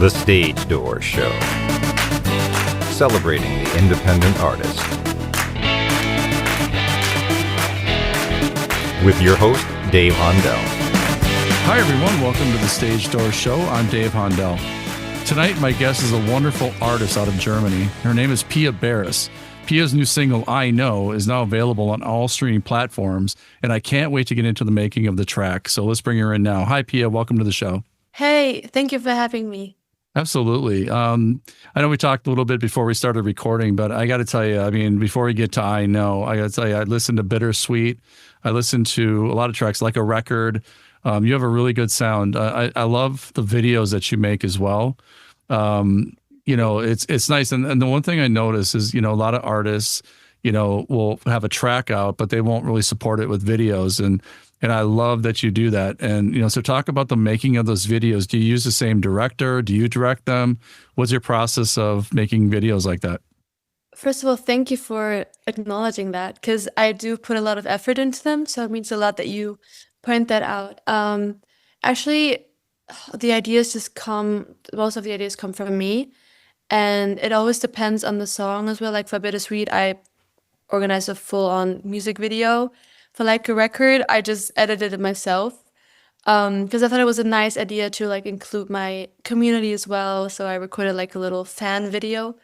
The Stage Door Show, celebrating the independent artist. With your host, Dave Hondel. Hi everyone, welcome to The Stage Door Show. I'm Dave Hondel. Tonight my guest is a wonderful artist out of Germany. Her name is Pia Baris. Pia's new single, I Know, is now available on all streaming platforms, and I can't wait to get into the making of the track. So let's bring her in now. Hi Pia, welcome to the show. Hey, thank you for having me. Absolutely. I know we talked a little bit before we started recording, but I got to tell you, I mean, before we get to I Know, I got to tell you, I listened to Bittersweet. I listened to a lot of tracks, like a record. You have a really good sound. I love the videos that you make as well. You know, it's nice. And the one thing I notice is, you know, a lot of artists, you know, will have a track out, but they won't really support it with videos. And I love that you do that. And, you know, so talk about the making of those videos. Do you use the same director? Do you direct them? What's your process of making videos like that? First of all, thank you for acknowledging that because I do put a lot of effort into them. So it means a lot that you point that out. Actually, the ideas just most of the ideas come from me. And it always depends on the song as well. Like for Bittersweet, I organized a full-on music video. For Like a Record, I just edited it myself because I thought it was a nice idea to like include my community as well. So I recorded like a little fan video.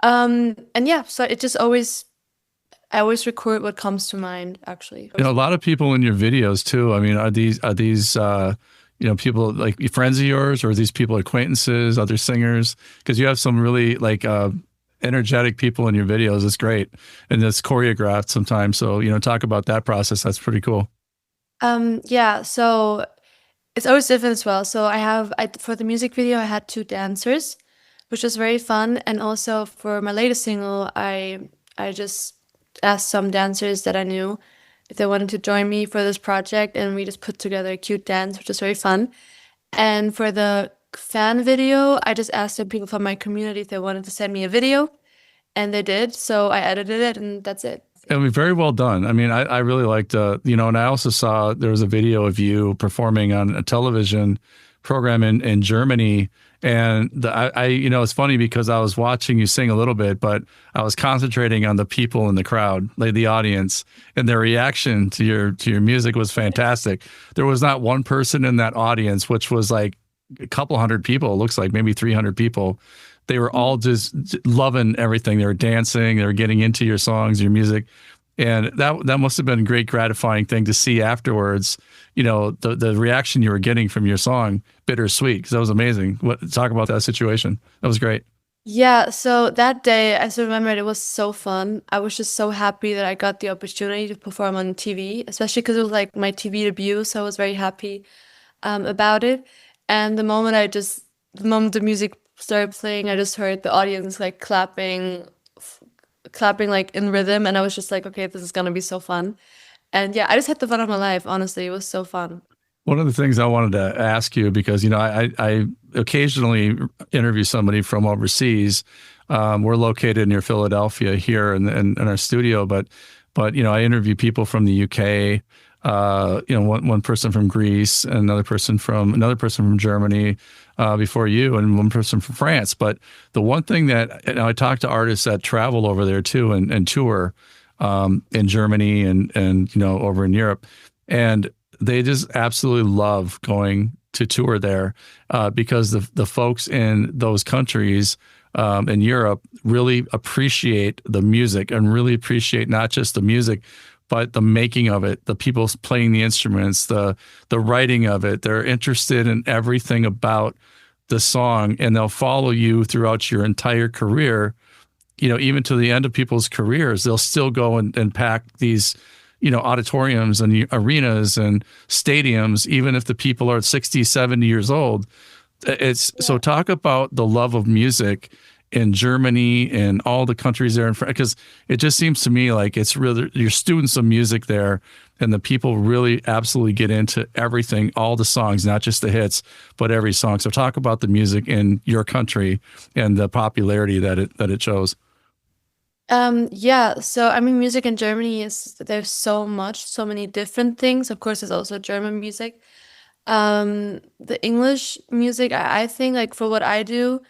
And yeah, so I always record what comes to mind, actually. You know, a lot of people in your videos too. I mean, are these you know, people like friends of yours, or are these people acquaintances, other singers? Because you have some really like energetic people in your videos. It's great. And it's choreographed sometimes. So, you know, talk about that process. That's pretty cool. Yeah, so it's always different as well. So for the music video, I had 2 dancers, which was very fun. And also for my latest single, I just asked some dancers that I knew if they wanted to join me for this project, and we just put together a cute dance, which was very fun. And for the fan video, I just asked some people from my community if they wanted to send me a video, and they did. So I edited it, and that's it. And very well done. I mean, I really liked, you know, and I also saw there was a video of you performing on a television program in Germany. And you know, it's funny because I was watching you sing a little bit, but I was concentrating on the people in the crowd, like the audience, and their reaction to your music was fantastic. There was not one person in that audience, which was like a couple hundred people. It looks like maybe 300 people. They were all just loving everything. They were dancing. They were getting into your songs, your music. And that must have been a great, gratifying thing to see afterwards, you know, the reaction you were getting from your song, Bittersweet, because that was amazing. Talk about that situation. That was great. Yeah, so that day, I still remember it was so fun. I was just so happy that I got the opportunity to perform on TV, especially because it was like my TV debut, so I was very happy about it. And the moment the music started playing, I just heard the audience like clapping like in rhythm, and I was just like, okay, this is gonna be so fun. And yeah, I just had the fun of my life. Honestly, it was so fun. One of the things I wanted to ask you, because, you know, I occasionally interview somebody from overseas. We're located near Philadelphia here in our studio, but you know, I interview people from the UK. You know, one person from Greece, another person from Germany, before you, and one person from France. But the one thing that, you know, I talk to artists that travel over there too and tour in Germany and you know, over in Europe, and they just absolutely love going to tour there because the folks in those countries in Europe really appreciate the music and really appreciate not just the music, but the making of it, the people playing the instruments, the writing of it. They're interested in everything about the song, and they'll follow you throughout your entire career. You know, even to the end of people's careers, they'll still go and pack these, you know, auditoriums and arenas and stadiums, even if the people are 60, 70 years old. So talk about the love of music in Germany and all the countries there, because it just seems to me like it's really, you're students of music there, and the people really absolutely get into everything, all the songs, not just the hits, but every song. So talk about the music in your country and the popularity that it shows. Yeah, so I mean, music in Germany there's so many different things. Of course, there's also German music. The English music, I think like for what I do,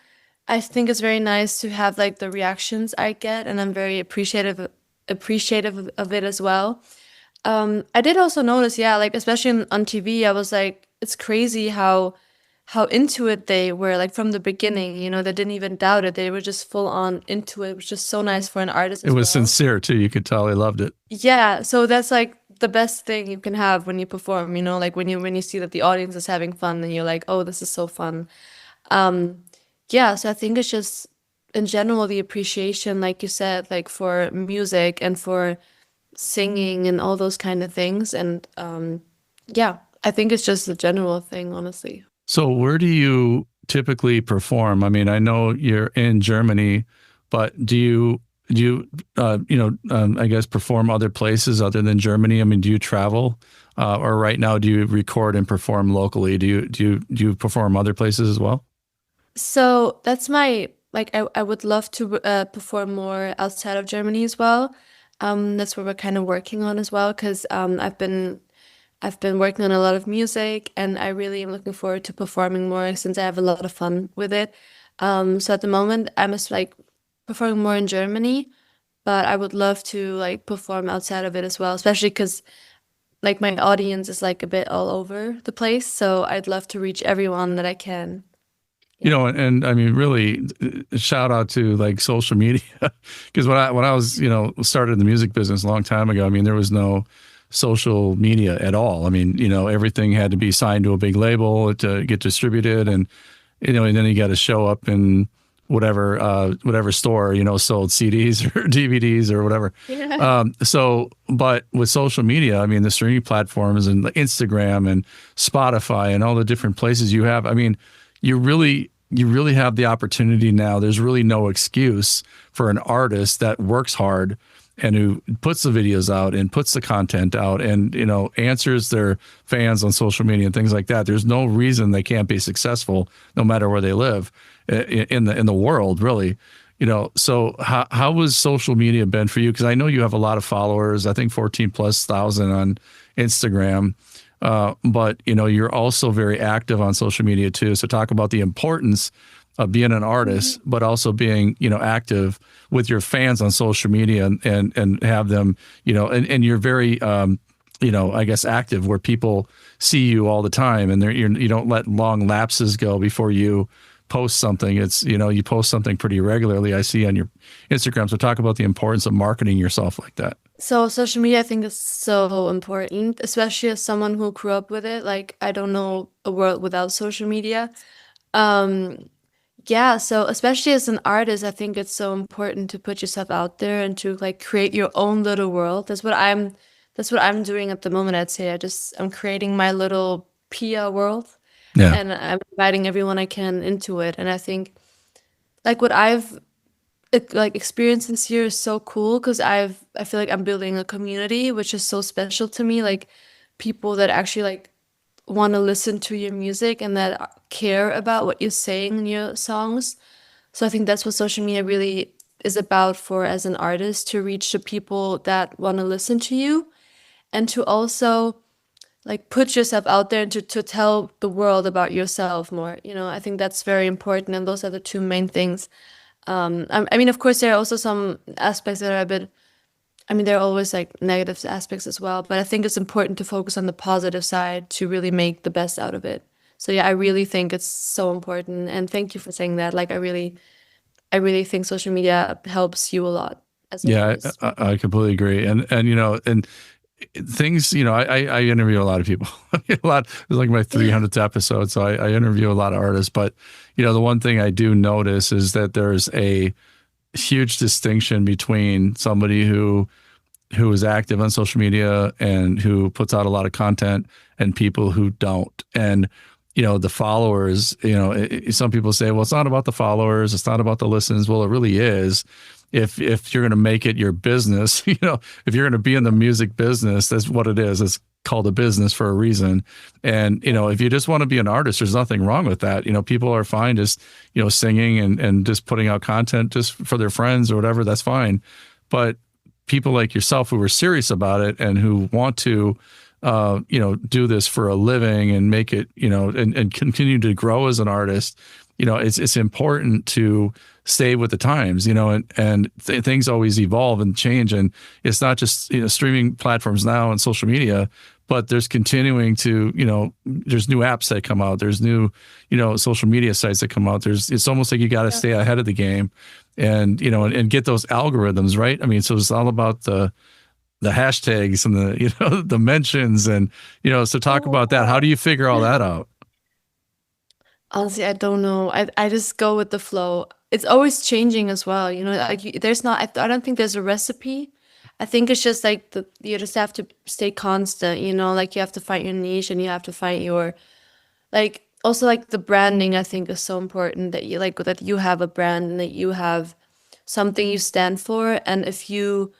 I think it's very nice to have like the reactions I get, and I'm very appreciative of it as well. I did also notice, yeah, like especially on TV, I was like, it's crazy how into it they were, like from the beginning. They didn't even doubt it. They were just full on into it, which is just so nice for an artist It as was well. sincere too. You could tell they loved it. Yeah, so that's like the best thing you can have when you perform, like when you see that the audience is having fun and you're like, oh, this is so fun. Um, yeah, so I think it's just in general the appreciation, like you said, like for music and for singing and all those kind of things. And yeah, I think it's just a general thing, honestly. So where do you typically perform? I mean, I know you're in Germany, but do you I guess perform other places other than Germany? I mean, do you travel? Or right now, do you record and perform locally? Do you perform other places as well? So that's my like I would love to perform more outside of Germany as well. That's what we're kind of working on as well because I've been working on a lot of music, and I really am looking forward to performing more since I have a lot of fun with it. So at the moment, I'm just like performing more in Germany, but I would love to like perform outside of it as well, especially because like my audience is like a bit all over the place. So I'd love to reach everyone that I can. Yeah. And I mean, really, shout out to like social media, because when I was started in the music business a long time ago, I mean, there was no social media at all. I mean, everything had to be signed to a big label to get distributed, and and then you got to show up in whatever store sold CDs or DVDs or whatever. Yeah. But with social media, I mean, the streaming platforms and the Instagram and Spotify and all the different places you have, I mean, you really have the opportunity now. There's really no excuse for an artist that works hard and who puts the videos out and puts the content out and answers their fans on social media and things like that. There's no reason they can't be successful no matter where they live in the world, really. So how has social media been for you? Because I know you have a lot of followers. I think 14,000+ on Instagram. But you're also very active on social media too. So talk about the importance of being an artist, but also being active with your fans on social media and have them and you're very I guess active where people see you all the time, and you don't let long lapses go before you post something. It's you post something pretty regularly, I see on your Instagram. So talk about the importance of marketing yourself like that. So social media, I think, is so important, especially as someone who grew up with it. Like, I don't know a world without social media. Um, yeah, so especially as an artist, I think it's so important to put yourself out there and to like create your own little world. That's what I'm doing at the moment, I'd say. I'm creating my little Pia world, Yeah. and I'm inviting everyone I can into it. And I think like what I've like experience this year is so cool because I feel like I'm building a community which is so special to me, like people that actually like want to listen to your music and that care about what you're saying in your songs. So I think that's what social media really is about for as an artist, to reach the people that want to listen to you and to also like put yourself out there and to tell the world about yourself more. I think that's very important, and those are the two main things. I mean, of course, there are also some aspects that are a bit, I mean, there are always like negative aspects as well, but I think it's important to focus on the positive side to really make the best out of it. So yeah, I really think it's so important. And thank you for saying that. Like, I really think social media helps you a lot as an Yeah, artist. I completely agree. And things, I interview a lot of people. A lot. It's like my 300th episode, so I interview a lot of artists. But the one thing I do notice is that there's a huge distinction between somebody who is active on social media and who puts out a lot of content and people who don't. And the followers, some people say, well, it's not about the followers, it's not about the listens. Well, it really is. If you're going to make it your business, if you're going to be in the music business, that's what it is. It's called a business for a reason. And, if you just want to be an artist, there's nothing wrong with that. People are fine just, singing and just putting out content just for their friends or whatever, that's fine. But people like yourself who are serious about it and who want to do this for a living and make it, and continue to grow as an artist, it's important to stay with the times, and things always evolve and change. And it's not just, streaming platforms now and social media, but there's continuing to, there's new apps that come out. There's new, social media sites that come out. It's almost like you got to stay ahead of the game and, and get those algorithms, right? I mean, so it's all about the hashtags and the, the mentions and, so talk about that. How do you figure all that out? Honestly, I don't know. I just go with the flow. It's always changing as well. Like there's not, I don't think there's a recipe. I think it's just like you just have to stay constant, like you have to find your niche and you have to find your, like, also like the branding, I think is so important that that you have a brand and that you have something you stand for. And if you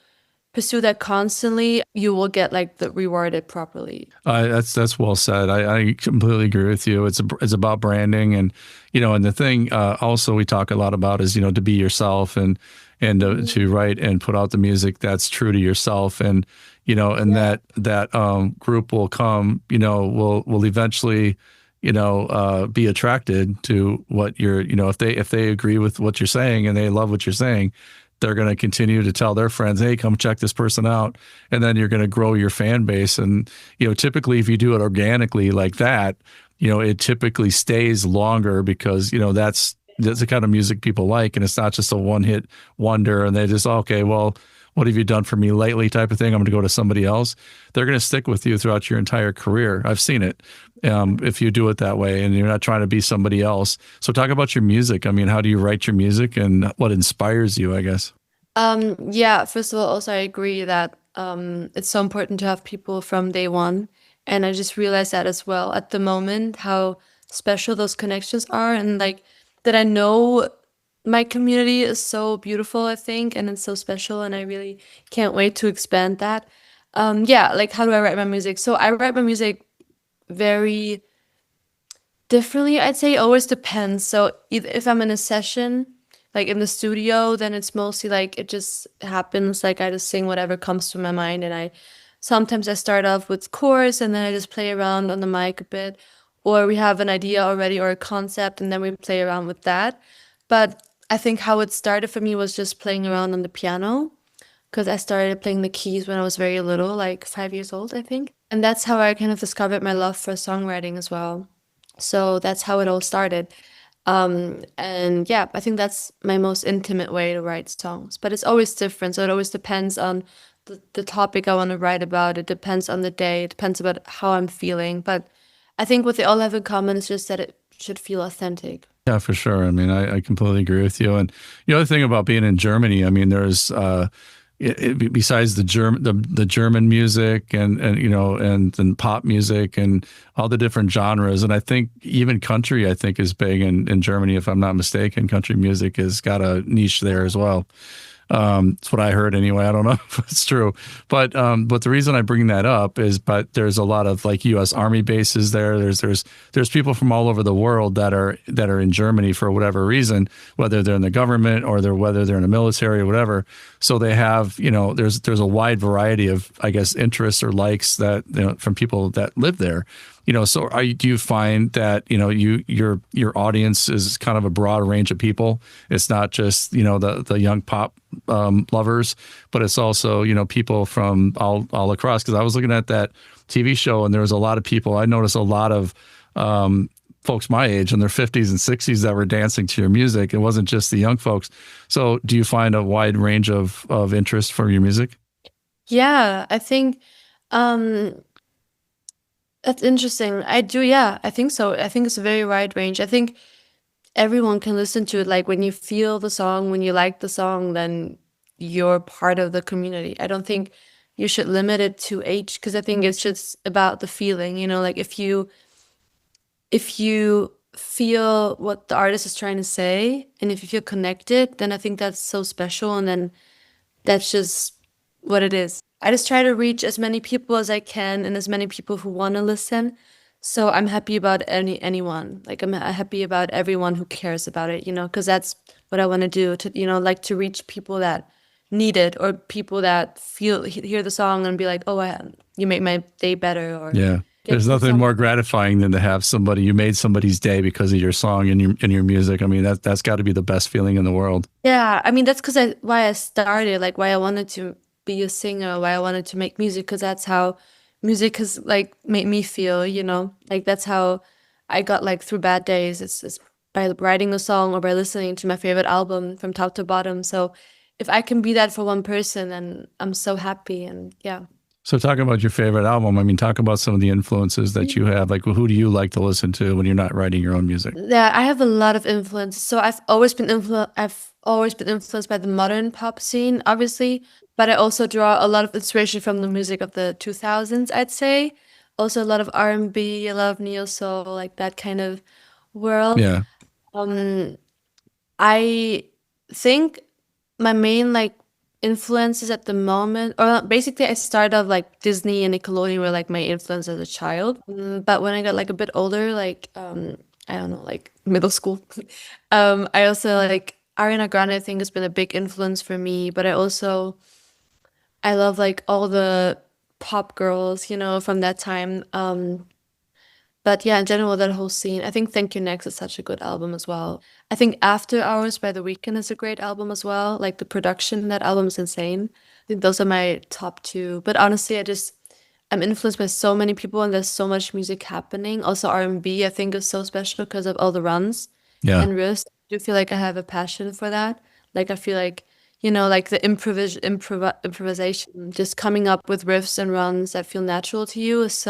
pursue that constantly, you will get like rewarded properly. That's well said. I completely agree with you. It's about branding, and and the thing also we talk a lot about is to be yourself and to write and put out the music that's true to yourself, and and that group will come, will eventually be attracted to what you're, if they agree with what you're saying and they love what you're saying, they're going to continue to tell their friends, hey, come check this person out. And then you're going to grow your fan base. And, typically if you do it organically like that, it typically stays longer because, that's the kind of music people like. And it's not just a one-hit wonder and they just, okay, well, what have you done for me lately type of thing? I'm going to go to somebody else. They're going to stick with you throughout your entire career. I've seen it. If you do it that way and you're not trying to be somebody else. So talk about your music. I mean, how do you write your music and what inspires you, I guess? Yeah, first of all, also I agree that it's so important to have people from day one. And I just realized that as well at the moment, how special those connections are, and like that I know my community is so beautiful, I think, and it's so special, and I really can't wait to expand that. Yeah, like how do I write my music? So I write my music very differently, I'd say. It always depends. So if I'm in a session, like in the studio, then it's mostly like it just happens. Like I just sing whatever comes to my mind, and sometimes I start off with chorus and then I just play around on the mic a bit, or we have an idea already or a concept and then we play around with that. But I think how it started for me was just playing around on the piano, because I started playing the keys when I was very little, like 5 years old, I think. And that's how I kind of discovered my love for songwriting as well. So that's how it all started. And yeah, I think that's my most intimate way to write songs. But it's always different. So it always depends on the topic I want to write about. It depends on the day. It depends about how I'm feeling. But I think what they all have in common is just that it should feel authentic. Yeah, for sure. I mean, I completely agree with you. And the other thing about being in Germany, I mean, there's besides the German music and pop music and all the different genres, and I think even country, I think, is big in Germany. If I'm not mistaken, country music has got a niche there as well. It's what I heard anyway. I don't know if it's true, but the reason I bring that up is, but there's a lot of like U.S. Army bases there. There's people from all over the world that are in Germany for whatever reason, whether they're in the government or whether they're in the military or whatever. So they have, there's a wide variety of, I guess, interests or likes that, from people that live there. So do you find that, your audience is kind of a broad range of people? It's not just, the young pop lovers, but it's also, people from all across. Because I was looking at that TV show and there was a lot of people. I noticed a lot of folks my age in their 50s and 60s that were dancing to your music. It wasn't just the young folks. So do you find a wide range of interest for your music? Yeah, I think that's interesting. I do, yeah, I think so. I think it's a very wide range. I think everyone can listen to it. Like when you feel the song, when you like the song, then you're part of the community. I don't think you should limit it to age, because I think it's just about the feeling, like if you feel what the artist is trying to say and if you feel connected, then I think that's so special, and then that's just what it is. I just try to reach as many people as I can and as many people who want to listen. So I'm happy about anyone. Like I'm happy about everyone who cares about it, because that's what I want to do, to like to reach people that needed, or people that hear the song and be like, oh, you make my day better, or Yeah. There's nothing more gratifying than to have you made somebody's day because of your song and your music. I mean, that's got to be the best feeling in the world. Yeah, I mean, that's why I started, like why I wanted to be a singer, why I wanted to make music, because that's how music has like made me feel, like that's how I got like through bad days. It's by writing a song or by listening to my favorite album from top to bottom. So if I can be that for one person, then I'm so happy. And yeah. So talking about your favorite album, I mean, talk about some of the influences that you have. Like, who do you like to listen to when you're not writing your own music? Yeah, I have a lot of influence. So I've always been influenced by the modern pop scene, obviously, but I also draw a lot of inspiration from the music of the 2000s, I'd say. Also a lot of R&B, a lot of neo soul, like that kind of world. Yeah. I think my main like influences at the moment, or basically I started off like Disney and Nickelodeon were like my influence as a child. But when I got like a bit older, like I don't know, like middle school, I also like Ariana Grande, I think, has been a big influence for me. But I love like all the pop girls, from that time. But yeah, in general, that whole scene. I think Thank You Next is such a good album as well. I think After Hours by The Weeknd is a great album as well. Like the production in that album is insane. I think those are my top two. But honestly, I'm influenced by so many people and there's so much music happening. Also R&B, I think, is so special because of all the runs Yeah. and riffs. I do feel like I have a passion for that. Like I feel like, like the improvisation, just coming up with riffs and runs that feel natural to you is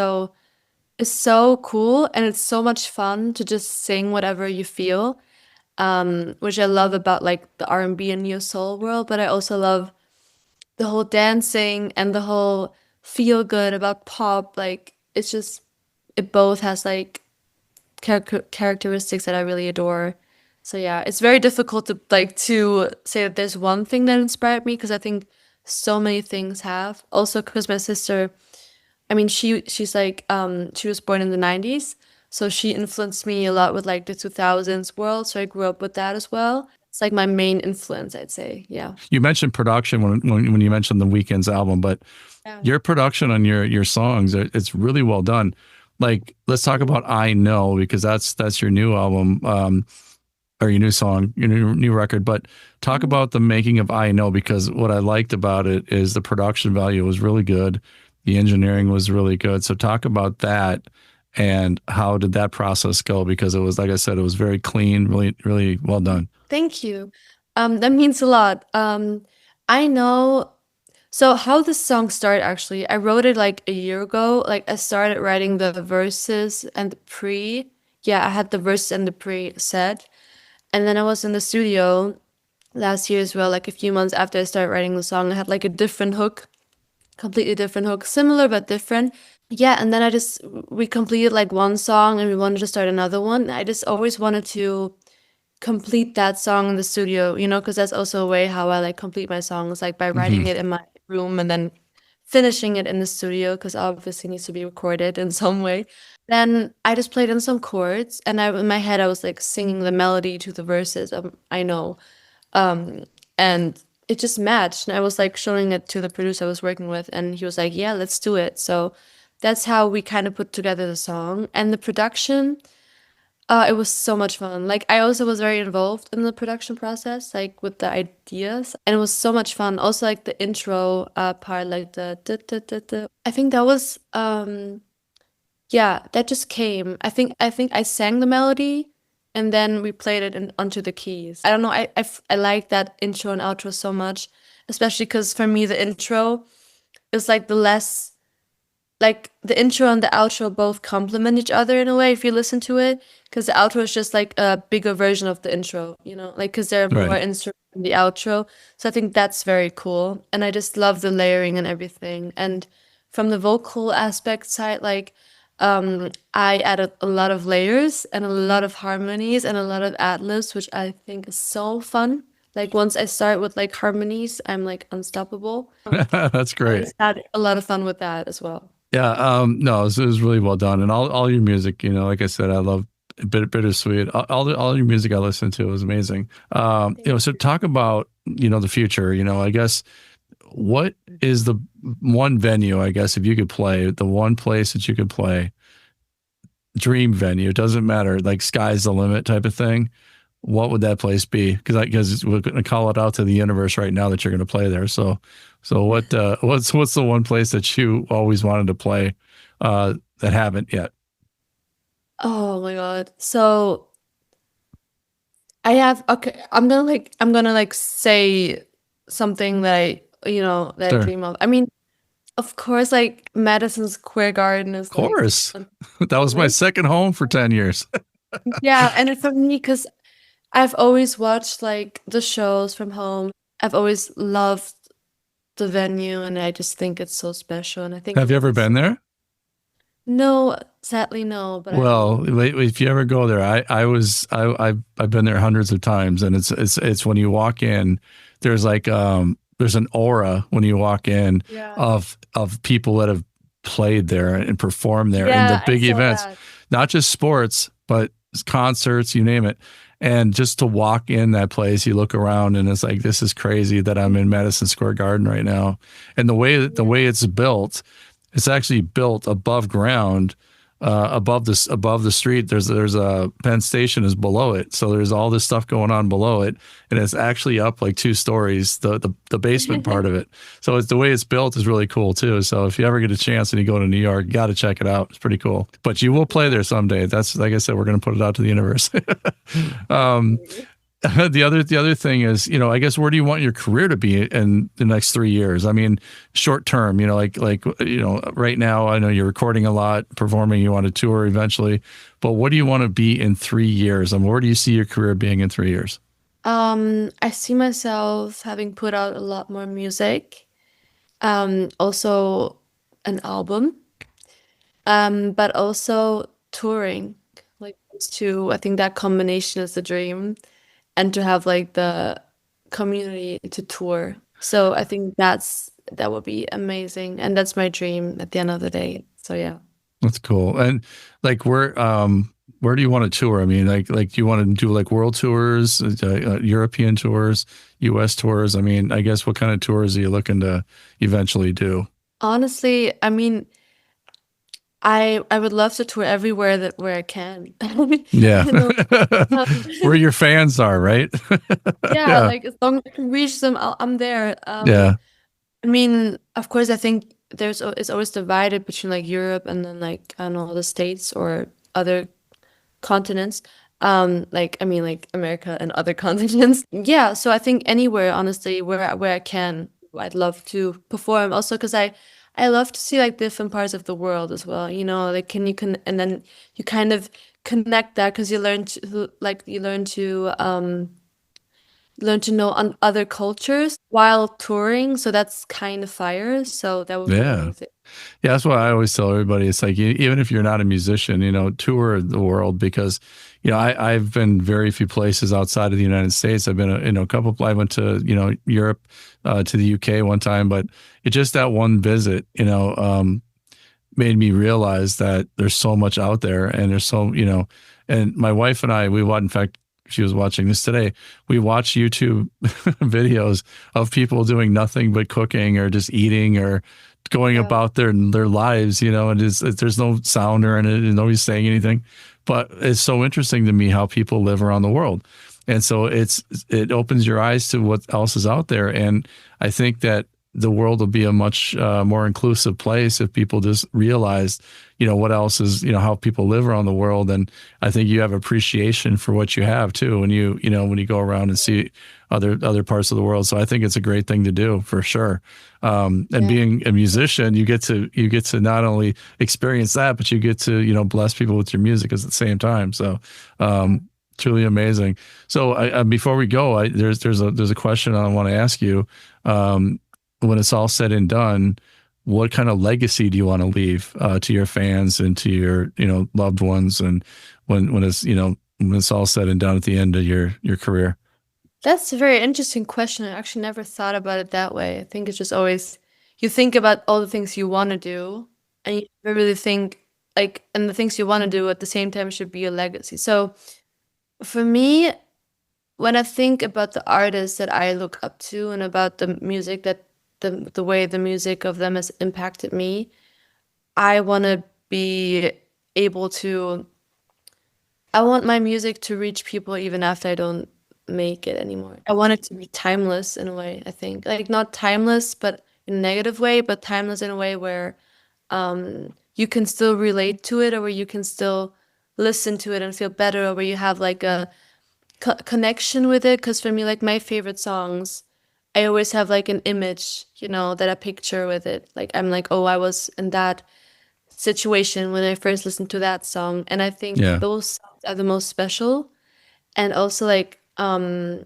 so cool, and it's so much fun to just sing whatever you feel, which I love about like the R&B and neo soul world. But I also love the whole dancing and the whole feel good about pop. Like it both has like characteristics that I really adore. So yeah, it's very difficult to say that there's one thing that inspired me, because I think so many things have. Also because my sister, I mean, she's like she was born in the 90s, so she influenced me a lot with like the 2000s world. So I grew up with that as well. It's like my main influence, I'd say. Yeah. You mentioned production when you mentioned the Weeknd's album, but your production on your songs, it's really well done. Like, let's talk about I Know, because that's your new album, or your new song, your new record. But talk about the making of I Know, because what I liked about it is the production value was really good. The engineering was really good. So talk about that, and how did that process go? Because it was, like I said, it was very clean, really, really well done. Thank you. That means a lot. I know. So how this song started, actually, I wrote it like a year ago. Like I started writing the verses and the pre. Yeah, I had the verses and the pre set. And then I was in the studio last year as well, like a few months after I started writing the song. I had like a different hook, completely different hook, similar but different. Yeah, and then we completed like one song and we wanted to start another one. I just always wanted to complete that song in the studio, because that's also a way how I like complete my songs, like by writing it in my room and then finishing it in the studio, because obviously it needs to be recorded in some way. Then I just played in some chords, and in my head I was like singing the melody to the verses. I know, and it just matched. And I was like showing it to the producer I was working with, and he was like, "Yeah, let's do it." So that's how we kind of put together the song. And the production, it was so much fun. Like I also was very involved in the production process, like with the ideas, and it was so much fun. Also, like the intro part, like the duh, duh, duh, duh. I think that was yeah, that just came. I think I sang the melody, and then we played it onto the keys. I don't know. I like that intro and outro so much, especially because for me the intro is like like the intro and the outro both complement each other in a way if you listen to it, because the outro is just like a bigger version of the intro, like because there are more instruments in the outro. So I think that's very cool, and I just love the layering and everything. And from the vocal aspect side, like I added a lot of layers and a lot of harmonies and a lot of ad-libs, which I think is so fun. Like once I start with like harmonies, I'm like unstoppable. That's great. I just had a lot of fun with that as well. Yeah, no, it was really well done, and all your music, like I said, I love Bittersweet. All your music I listened to was amazing. So talk about the future, I guess, what is the one venue, I guess, if you could play, the one place that you could play, dream venue, it doesn't matter, like sky's the limit type of thing. What would that place be? Because we're going to call it out to the universe right now that you're going to play there. So what's the one place that you always wanted to play that haven't yet? Oh my God. So I have, okay, I'm gonna say something that I Sure. dream of. I mean, of course, like Madison Square Garden Of is like course. one That was my place. second home for 10 years. Yeah, and for me, because I've always watched like the shows from home. I've always loved the venue, and I just think it's so special, and I think it Have you would ever be been so. there? No, sadly, no, but I hope. Well, if you ever go there, I've been there hundreds of times, and it's when you walk in, there's like there's an aura when you walk in Yeah. of people that have played there and performed there in the Yeah, I big saw events, that. not just sports, but concerts, you name it. And just to walk in that place, you look around and it's like, this is crazy that I'm in Madison Square Garden right now. And the way Yeah. it's built, it's actually built above ground, above the street. There's a Penn Station is below it, so there's all this stuff going on below it, and it's actually up like 2 stories. The basement part of it. So it's the way it's built is really cool too. So if you ever get a chance and you go to New York, you got to check it out. It's pretty cool. But you will play there someday. That's like I said, we're going to put it out to the universe. um, Absolutely. the other thing is, I guess where do you want your career to be in the next 3 years? I mean, short term, right now, I know you're recording a lot, performing, you want to tour eventually, but what do you want to be in 3 years? And where do you see your career being in 3 years? I see myself having put out a lot more music. Also an album. But also touring. Like those two, I think that combination is the dream. And to have like the community to tour. So I think that would be amazing. And that's my dream at the end of the day. So yeah. That's cool. And like, where do you want to tour? I mean, like, do you want to do like world tours, European tours, US tours? I mean, I guess what kind of tours are you looking to eventually do? Honestly, I mean, I would love to tour everywhere that where I can. Yeah. You know, um, Where your fans are, right? yeah, Yeah. like as long as I can reach them, I'm there. Yeah. I mean, of course, I think it's always divided between like Europe and then like I don't know the States or other continents. Like I mean, like America and other continents. Yeah, so I think anywhere, honestly, where I can, I'd love to perform. Also, because I love to see like different parts of the world as well. You know, like can and then you kind of connect that because you learn to know on other cultures while touring. So that's kind of fire. So that would be Yeah. amazing. Yeah, that's what I always tell everybody. It's like even if you're not a musician, tour the world because, I've been very few places outside of the United States. I've been, a couple. I went to, Europe, to the UK one time, but it just that one visit, made me realize that there's so much out there and there's and my wife and I, in fact, she was watching this today. We watch YouTube videos of people doing nothing but cooking or just eating or going Yeah. about their lives, and there's no sound or anything, and nobody's saying anything. But it's so interesting to me how people live around the world. And so it opens your eyes to what else is out there. And I think that the world will be a much more inclusive place if people just realize, what else is, how people live around the world. And I think you have appreciation for what you have too when when you go around and see other parts of the world. So I think it's a great thing to do for sure. And Yeah. being a musician, you get to not only experience that, but you get to bless people with your music at the same time. So truly amazing. So before we go, there's a question I want to ask you. When it's all said and done, what kind of legacy do you want to leave to your fans and to your loved ones, and when it's all said and done at the end of your career? That's a very interesting question. I actually never thought about it that way. I think it's just always you think about all the things you want to do, and you never really think like, and the things you want to do at the same time should be a legacy. So for me, when I think about the artists that I look up to and about the music that the way the music of them has impacted me, I want to be able to. I want my music to reach people even after I don't make it anymore. I want it to be timeless in a way, I think. Like not timeless, but in a negative way, but timeless in a way where you can still relate to it, or where you can still listen to it and feel better, or where you have like a connection with it. Because for me, like my favorite songs, I always have like an image, that I picture with it. Like I'm like, oh, I was in that situation when I first listened to that song. And I think Yeah. those songs are the most special. And also like the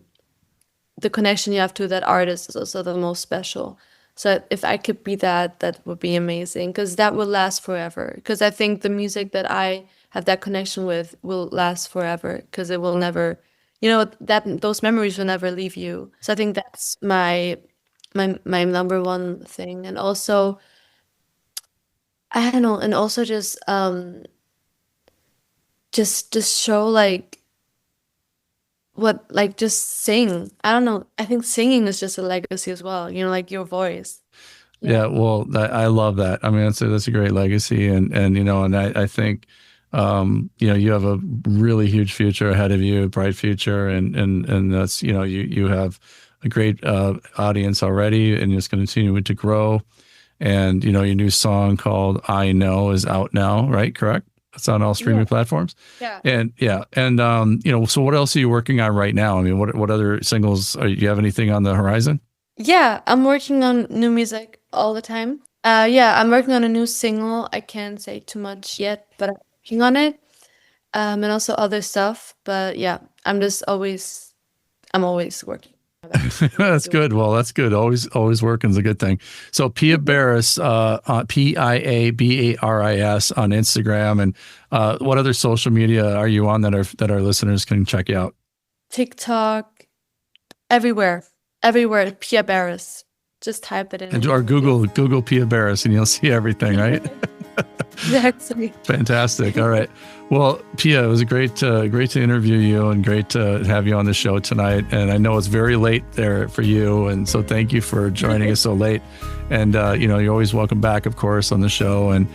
connection you have to that artist is also the most special. So if I could be that, that would be amazing, because that will last forever. Because I think the music that I have that connection with will last forever, because it will never, that those memories will never leave you. So I think that's my number one thing. And also, I don't know, and also just show like just sing. I don't know. I think singing is just a legacy as well, like your voice. Yeah, well, I love that. I mean, that's a great legacy, and I think, you have a really huge future ahead of you, a bright future, and that's you have a great audience already, and it's going to continue to grow. And your new song called "I Know" is out now, right? Correct? It's on all streaming platforms. Yeah. And so what else are you working on right now? I mean, what other singles you have anything on the horizon? Yeah, I'm working on new music all the time. Yeah, I'm working on a new single. I can't say too much yet, but I'm working on it. And also other stuff. But yeah, I'm always working. That's good. Well, that's good. Always working is a good thing. So Pia Baris, Piabaris on Instagram, and what other social media are you on that our listeners can check you out? TikTok, everywhere, Pia Baris. Just type it in. Or Google Pia Baris, and you'll see everything, right? Exactly. Fantastic. All right. Well, Pia, it was great to interview you, and great to have you on the show tonight. And I know it's very late there for you, and so thank you for joining us so late. And you're always welcome back, of course, on the show. And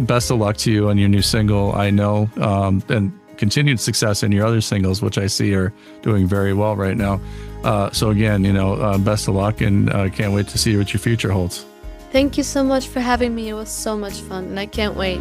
best of luck to you on your new single, "I Know," and continued success in your other singles, which I see are doing very well right now. So again, best of luck, and can't wait to see what your future holds. Thank you so much for having me. It was so much fun, and I can't wait.